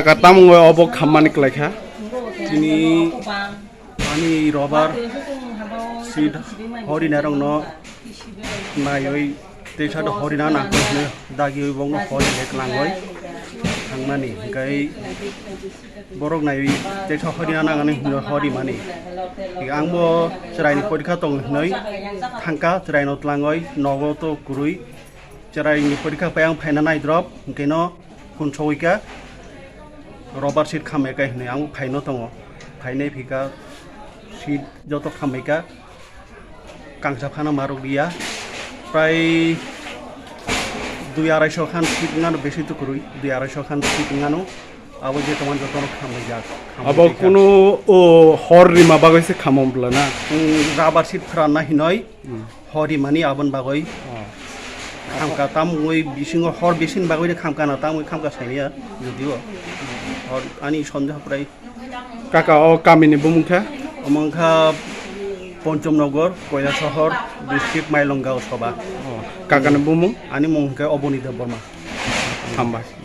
কাকা তামুঙ্গ অবক খাম্মানি ক্লাইখা তিনি ani robar sid horina rong no nayoi tesa do horina na ne dagi oi bong hori lek langoi thangmani gai borok nayoi tesa horina na ngani hori mani angbo serai ni porikha tong nei thangka serai no tlangoi nogo to kurui serai ni porikha payang phaina nai drop keno kunchoika robar sid khame kai ne ang phaino tongo phainai phika শীত যত খামাইকা কাংসা খানা মারো গিয়া প্রায় 2-250 খান শীত গানো বেশি তো করুই 2-250 খান শীত গানো আবো যে তোমার যত খামাই যাক আবো কোনো ও হরি মা বাগাইছে খামমবলা না রাবার শীত ফ্রানা হিনয় হরি মানি আবন বাগই খামকা তাম ওই বিসিং হর বেসিন বাগই খামকা না তাম ওই খামকা সাইনিয়া যদিও হর আনি সন্দেহ প্রায় কাকা ও কামিনি বুমুখা অমংখা পঞ্চমনগর কয়লা শহর ডিস্ট্রিক্ট মাইলংগাঁও সভা কাকানে বুমু আনি মংখা অবনীতা বর্মা হামবাই